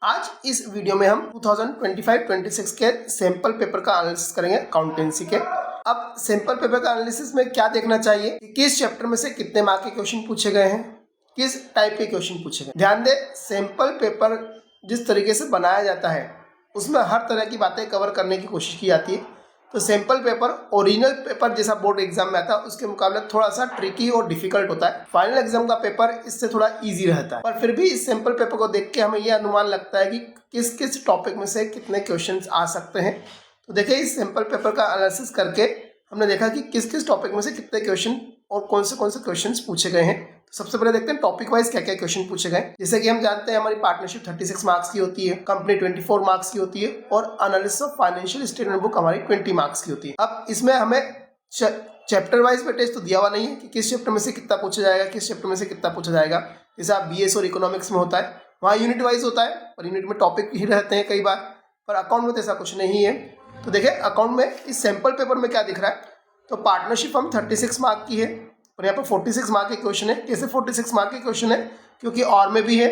आज इस वीडियो में हम 2025-26 के सैंपल पेपर का एनालिसिस करेंगे अकाउंटेंसी के। अब सैंपल पेपर का एनालिसिस में क्या देखना चाहिए कि किस चैप्टर में से कितने मार्क के क्वेश्चन पूछे गए हैं, किस टाइप के क्वेश्चन पूछे गए। ध्यान दें, सैंपल पेपर जिस तरीके से बनाया जाता है उसमें हर तरह की बातें कवर करने की कोशिश की जाती है। तो सैंपल पेपर ओरिजिनल पेपर जैसा बोर्ड एग्जाम में आता है उसके मुकाबले थोड़ा सा ट्रिकी और डिफिकल्ट होता है। फाइनल एग्जाम का पेपर इससे थोड़ा इजी रहता है, पर फिर भी इस सैंपल पेपर को देख के हमें यह अनुमान लगता है कि किस किस टॉपिक में से कितने क्वेश्चंस आ सकते हैं। तो देखिए, इस सैंपल पेपर का एनालिसिस करके हमने देखा कि किस किस टॉपिक में से कितने क्वेश्चन और कौन से क्वेश्चंस पूछे गए हैं। तो सबसे पहले देखते हैं टॉपिक वाइज क्या क्या क्वेश्चन पूछे गए। जैसे कि हम जानते हैं हमारी पार्टनरशिप 36 मार्क्स की होती है, कंपनी 24 मार्क्स की होती है और analysis of financial statement book हमारी 20 मार्क्स की होती है। अब इसमें हमें चैप्टर वाइज वेटेज तो दिया हुआ नहीं है कि किस चैप्टर में से कितना पूछा जाएगा, किस चैप्टर में से कितना पूछा जाएगा। जैसे आप बीएस और इकोनॉमिक्स में होता है वहाँ यूनिट वाइज होता है, पर यूनिट में टॉपिक ही रहते हैं कई बार, पर अकाउंट में तो ऐसा कुछ नहीं है। तो देखिए अकाउंट में इस सैंपल पेपर में क्या दिख रहा है, तो पार्टनरशिप हम 36 मार्क की है और यहाँ पर 46 मार्क के क्वेश्चन है। कैसे 46 मार्क के क्वेश्चन है, क्योंकि और में भी है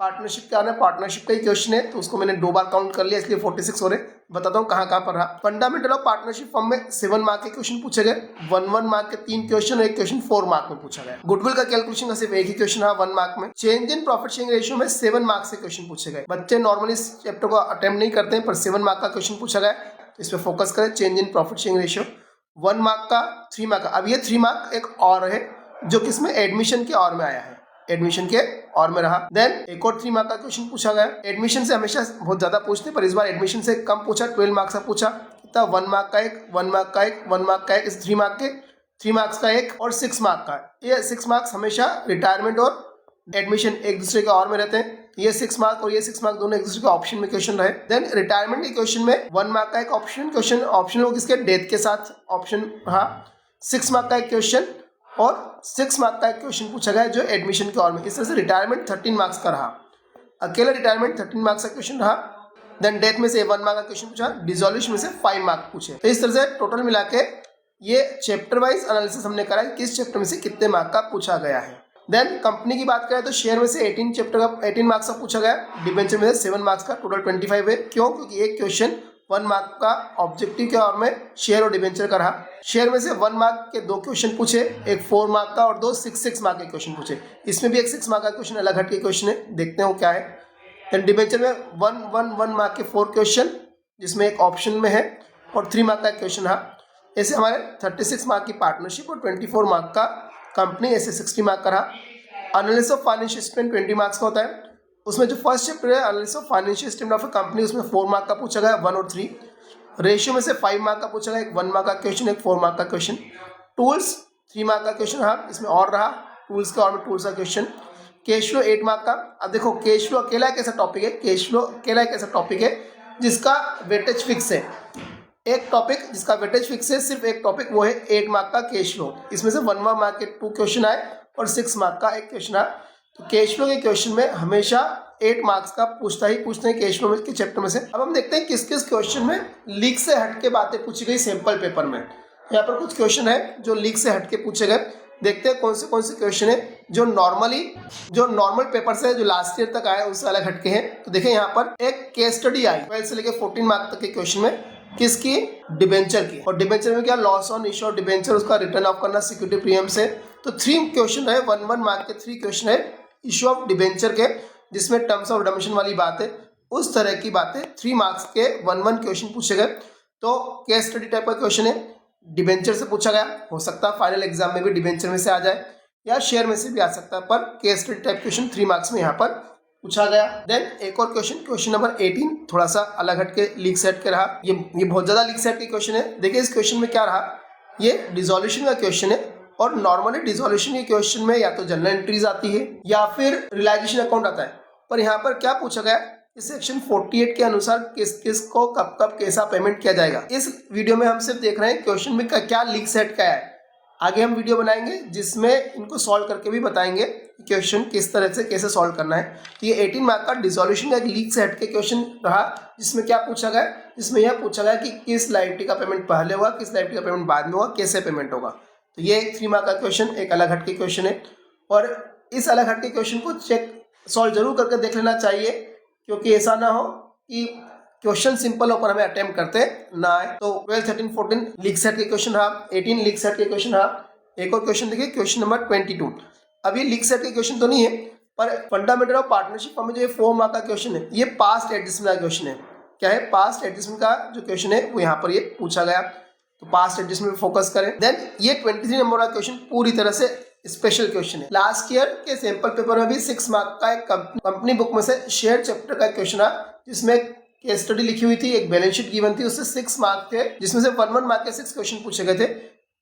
पार्टनरशिप क्या है, पार्टनरशिप का ही क्वेश्चन है तो उसको मैंने 2 बार काउंट कर लिया, इसलिए 46 हो रहे। बताता हूँ कहाँ कहाँ पर रहा। फंडामेंटल ऑफ पार्टनरशिप फॉर्म में 7 मार्क के क्वेश्चन पूछे गए, 1 मार्क के 3 क्वेश्चन और एक क्वेश्चन 4 मार्क में पूछा गया। गुडविल का कैलकुलेशन का सिर्फ एक ही क्वेश्चन रहा 1 मार्क में। Change in profit sharing ratio में 7 मार्क से क्वेश्चन पूछे गए। बच्चे नॉर्मली इस चैप्टर को अटेम्प्ट नहीं करते हैं, पर 7 मार्क का क्वेश्चन पूछा गया, तो इस पर फोकस करें। Change in profit sharing ratio 1 mark का, 3 मार्क का। अब ये 3 मार्क एक और है जो किसमें एडमिशन के और में आया है, एडमिशन के और में रहा। देन एक और 3 मार्क का क्वेश्चन पूछा गया। एडमिशन से हमेशा बहुत ज्यादा पूछते, पर इस बार एडमिशन से कम पूछा, 12 मार्क्स का पूछा। कितना, 1 मार्क का एक, 1 मार्क का एक, 1 मार्क का एक, इस 3 मार्क के 3 मार्क्स का एक और 6 मार्क का। ये 6 मार्क्स हमेशा रिटायरमेंट और एडमिशन एक दूसरे के और में रहते हैं। ये 6 मार्क और ये 6 मार्क दोनों एक दूसरे के ऑप्शन में क्वेश्चन रहे। देन रिटायरमेंट के क्वेश्चन में 1 मार्क का एक ऑप्शन क्वेश्चन, ऑप्शन हो किसके, डेथ के साथ ऑप्शन रहा। 6 मार्क का एक क्वेश्चन और 6 मार्क का एक क्वेश्चन पूछा गया जो एडमिशन के और में। इस तरह से रिटायरमेंट 13 मार्क्स का रहा, अकेला रिटायरमेंट 13 मार्क्स का क्वेश्चन रहा। देन डेथ में से 1 मार्क का क्वेश्चन पूछा, डिसॉल्यूशन में से 5 मार्क पूछे। तो इस तरह से टोटल मिला के ये चैप्टर वाइज एनालिसिस हमने करा है किस चैप्टर में से कितने मार्क का पूछा गया है। देन कंपनी की बात करें तो शेयर में से 18 मार्क्स का पूछा गया, डिबेंचर में से 7 मार्क्स का, टोटल 25 है। क्यों, क्योंकि एक क्वेश्चन 1 मार्क का ऑब्जेक्टिव के और में शेयर और डिबेंचर का रहा। शेयर में से 1 मार्क के 2 क्वेश्चन पूछे, एक 4 मार्क का और 2 6 मार्क के क्वेश्चन पूछे। इसमें भी एक 6 मार्क का क्वेश्चन अलग हट के क्वेश्चन है, देखते हैं वो क्या है। देन डिबेंचर में 1 मार्क के 4 क्वेश्चन जिसमें एक ऑप्शन में है और 3 मार्क का क्वेश्चन रहा। ऐसे हमारे 36 मार्क की पार्टनरशिप और 24 मार्क का कंपनी, ऐसे 60 मार्क का रहा। Analysis of financial statement 20 marks का होता है। उसमें जो फर्स्ट चैप्टर है analysis of financial statement of a company, उसमें 4 मार्क का पूछा गया, 1 और 3। रेशियो में से 5 मार्क का पूछा गया, एक 1 मार्क का क्वेश्चन, एक 4 मार्क का क्वेश्चन। टूल्स 3 मार्क का क्वेश्चन रहा, इसमें और रहा टूल्स का और में टूल्स का क्वेश्चन। कैश फ्लो 8 मार्क का। अब देखो कैश फ्लो अकेला एक ऐसा टॉपिक है, कैश फ्लो अकेला एक ऐसा टॉपिक है जिसका वेटेज फिक्स है। एक टॉपिक जिसका वेटेज फिक्स है, सिर्फ एक टॉपिक, वो है 8 मार्क का कैश फ्लो। इसमें से 1 मार्क के 2 क्वेश्चन आए और 6 मार्क का एक क्वेश्चन आया। तो कैश फ्लो के क्वेश्चन में हमेशा 8 मार्क्स का पूछते हैं कैश फ्लो के चैप्टर में से। अब हम देखते हैं किस किस क्वेश्चन में लीक से हटके बातें पूछी गई सैंपल पेपर में। यहाँ पर कुछ क्वेश्चन है जो लीक से हटके पूछे गए। देखते हैं कौन से क्वेश्चन है जो नॉर्मल पेपर से जो लास्ट ईयर तक आए उससे अलग हटके हैं। तो देखिए यहाँ पर एक केस स्टडी आई 12 से लेकर 14 मार्क तक के क्वेश्चन में, किसकी, डिबेंचर की। और डिबेंचर में क्या, loss on issue of debenture, उसका रिटर्न ऑफ करना सिक्योरिटी प्रीमियम से। तो 3 क्वेश्चन रहे, 1 मार्क के 3 क्वेश्चन है इश्यू ऑफ डिबेंचर के, जिसमें टर्म्स ऑफ रिडम्पशन वाली बात है, उस तरह की बातें 3 मार्क्स के 1 क्वेश्चन पूछे गए। तो केस स्टडी टाइप का क्वेश्चन है, डिबेंचर से पूछा गया, हो सकता है फाइनल एग्जाम में भी डिबेंचर में से आ जाए या शेयर में से भी आ सकता है, पर case study type question 3 marks में यहाँ पर पूछा गया। देन एक और क्वेश्चन नंबर 18 थोड़ा सा अलग हट के लीक सेट के रहा। ये बहुत ज्यादा लीक सेट के क्वेश्चन है। देखिए इस क्वेश्चन में क्या रहा, ये डिसॉल्यूशन का क्वेश्चन है और नॉर्मली डिसॉल्यूशन के क्वेश्चन में या तो जनरल एंट्रीज आती है या फिर रियलाइजेशन अकाउंट आता है, पर यहाँ पर क्या पूछा गया, इस सेक्शन 48 के अनुसार किस किस को कब कब कैसा पेमेंट किया जाएगा। इस वीडियो में हम सिर्फ देख रहे हैं क्वेश्चन में क्या लीक सेट का है। आगे हम वीडियो बनाएंगे जिसमें इनको सॉल्व करके भी बताएंगे क्वेश्चन किस तरह से कैसे सॉल्व करना है। तो ये 18 मार्क का डिसॉल्यूशन का एक लीक से हट के क्वेश्चन रहा, जिसमें क्या पूछा गया, जिसमें यह पूछा गया कि किस लायबिलिटी का पेमेंट पहले होगा, किस लायबिलिटी का पेमेंट बाद में होगा, कैसे पेमेंट होगा। तो ये एक 3 मार्क का क्वेश्चन, एक अलग हट के क्वेश्चन है और इस अलग हट के क्वेश्चन को सॉल्व जरूर करके देख लेना चाहिए, क्योंकि ऐसा ना हो कि क्वेश्चन सिंपल ऊपर हमें अटेम्प्ट करते ना आए। तो 12, 13, 14 लीग सेट के क्वेश्चन रहा, 18 लीग सेट के क्वेश्चन रहा। एक और क्वेश्चन देखिए, क्वेश्चन नंबर 22। अब ये लीग सेट के क्वेश्चन तो नहीं है, पर फंडामेंटल ऑफ पार्टनरशिप में जो 4 मार्क का क्वेश्चन है, ये पास्ट एडजस्टमेंट का क्वेश्चन है। क्या है? पास्ट एडजस्टमेंट का जो क्वेश्चन है वो यहाँ पर ये पूछा गया, तो पास्ट एडजस्टमेंट पे फोकस करें। देन ये 23 नंबर का क्वेश्चन पूरी तरह से स्पेशल क्वेश्चन है। लास्ट ईयर के सैंपल पेपर में भी 6 मार्क का एक कंपनी बुक में से शेयर चैप्टर का क्वेश्चन है, जिसमें केस स्टडी लिखी हुई थी, एक बैलेंस शीट गिवन थी, उससे 6 मार्क थे, जिसमें से 1 मार्क के 6 क्वेश्चन पूछे गए थे।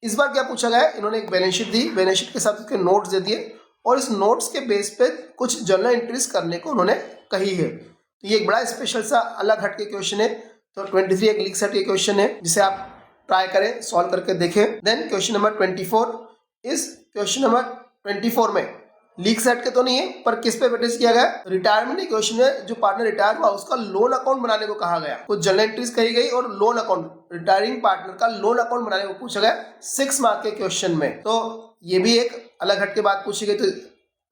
इस बार क्या पूछा गया? इन्होंने एक बैलेंस शीट दी, बैलेंस शीट के साथ उसके नोट्स दे दिए और इस नोट्स के बेस पे कुछ जर्नल एंट्रीज करने को उन्होंने कही है। तो ये एक बड़ा स्पेशल सा अलग हट के क्वेश्चन है। तो 23 एक लीग सेट के क्वेश्चन है, जिसे आप ट्राई करें, सॉल्व करके देखें। देन क्वेश्चन नंबर 24, इस क्वेश्चन नंबर 24 में लीग सेट के तो नहीं है, पर किस पे वेटेज किया गया? रिटायरमेंट के क्वेश्चन में जो पार्टनर रिटायर हुआ उसका लोन अकाउंट बनाने को कहा गया, कुछ जर्नल एंट्रीज कही गई और लोन अकाउंट, रिटायरिंग पार्टनर का लोन अकाउंट बनाने को पूछा गया 6 मार्क के क्वेश्चन में। तो ये भी एक अलग हट के बात पूछी गई। तो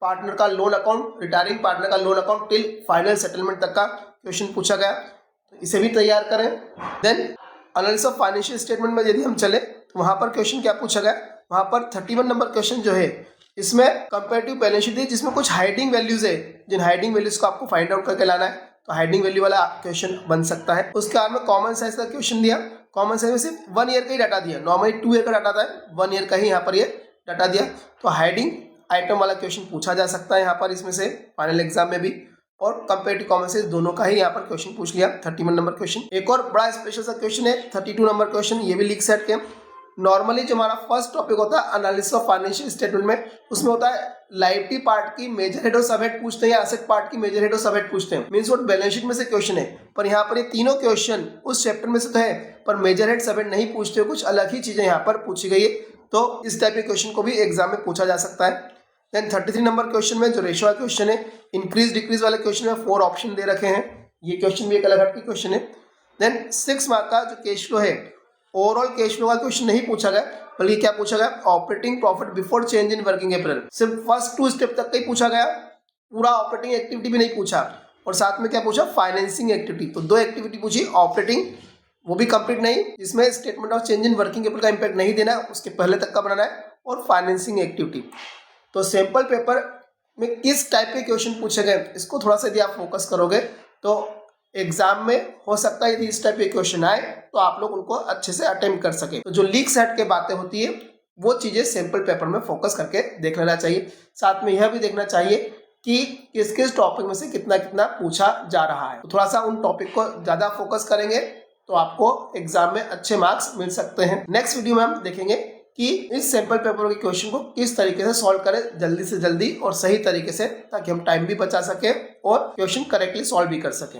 पार्टनर का लोन अकाउंट, रिटायरिंग पार्टनर का loan account till final settlement तक का क्वेश्चन पूछा गया, तो इसे भी तैयार करें। Then analysis of financial statement में यदि हम चले तो वहां पर क्वेश्चन क्या पूछा गया? वहां पर 31 नंबर क्वेश्चन जो है, इसमें कंपैरेटिव बैलेंस शीट है, जिसमें कुछ हाइडिंग वैल्यूज है, जिन हाइडिंग वैल्यूज को आपको फाइंड आउट करके लाना है। तो हाइडिंग वैल्यू वाला क्वेश्चन बन सकता है। उसके बाद में कॉमन साइंस का क्वेश्चन दिया, कॉमन साइंस में सिर्फ 1 ईयर का ही डाटा दिया, नॉर्मली 2 ईयर का डाटा था, 1 ईयर का ही यहाँ पर ये डाटा दिया। तो हाइडिंग आइटम वाला क्वेश्चन पूछा जा सकता है यहाँ पर इसमें से फाइनल एग्जाम में भी, और कंपैरेटिव कॉमन साइंस दोनों का ही यहाँ पर क्वेश्चन पूछ लिया। 31 नंबर क्वेश्चन। एक और बड़ा स्पेशल सा क्वेश्चन है 32 नंबर क्वेश्चन, ये भी लीग सेट के। नॉर्मली जो हमारा फर्स्ट टॉपिक होता है एनालिसिस ऑफ फाइनेंशियल स्टेटमेंट में, उसमें होता है लायबिलिटी पार्ट की मेजर हेड और सब हेड पूछते हैं, या एसेट पार्ट की मेजर हेड और सब हेड पूछते हैं, मींस वो बैलेंस शीट में से क्वेश्चन है। पर यहाँ पर ये तीनों क्वेश्चन उस चैप्टर में से तो है, पर मेजर हेड सब हेड नहीं पूछते, कुछ अलग ही चीजें यहाँ पर पूछी गई है। तो इस टाइप के क्वेश्चन को भी एग्जाम में पूछा जा सकता है। देन 33 नंबर क्वेश्चन में जो रेशियो का क्वेश्चन है, इंक्रीज डिक्रीज वाले क्वेश्चन में 4 ऑप्शन दे रखे हैं, ये क्वेश्चन भी एक अलग हट के क्वेश्चन है। देन 6 मार्क का जो कैश फ्लो है, ओवरऑल कैश फ्लो का क्वेश्चन नहीं पूछा गया, बल्कि क्या पूछा गया? Operating profit before change in working capital. सिर्फ फर्स्ट 2 स्टेप तक का ही पूछा गया, पूरा ऑपरेटिंग एक्टिविटी भी नहीं पूछा। और साथ में क्या पूछा? Financing activity. तो 2 एक्टिविटी पूछी, ऑपरेटिंग वो भी कंप्लीट नहीं, जिसमें statement of change in working capital का इंपैक्ट नहीं देना, उसके पहले तक का बनाना है, और फाइनेंसिंग एक्टिविटी। तो सैंपल पेपर में किस टाइप के क्वेश्चन पूछे गए, इसको थोड़ा सा यदि आप फोकस करोगे तो एग्जाम में हो सकता है यदि इस टाइप के क्वेश्चन आए तो आप लोग उनको अच्छे से अटेम्प्ट कर सके। तो जो लीग सेट के बातें होती है वो चीजें सैंपल पेपर में फोकस करके देख लेना चाहिए। साथ में यह भी देखना चाहिए कि किस किस टॉपिक में से कितना कितना पूछा जा रहा है। तो थोड़ा सा उन टॉपिक को ज्यादा फोकस करेंगे तो आपको एग्जाम में अच्छे मार्क्स मिल सकते हैं। नेक्स्ट वीडियो में हम देखेंगे कि इस सैंपल पेपर के क्वेश्चन को किस तरीके से सॉल्व करें जल्दी से जल्दी और सही तरीके से, ताकि हम टाइम भी बचा सके और क्वेश्चन करेक्टली सॉल्व भी कर सकें।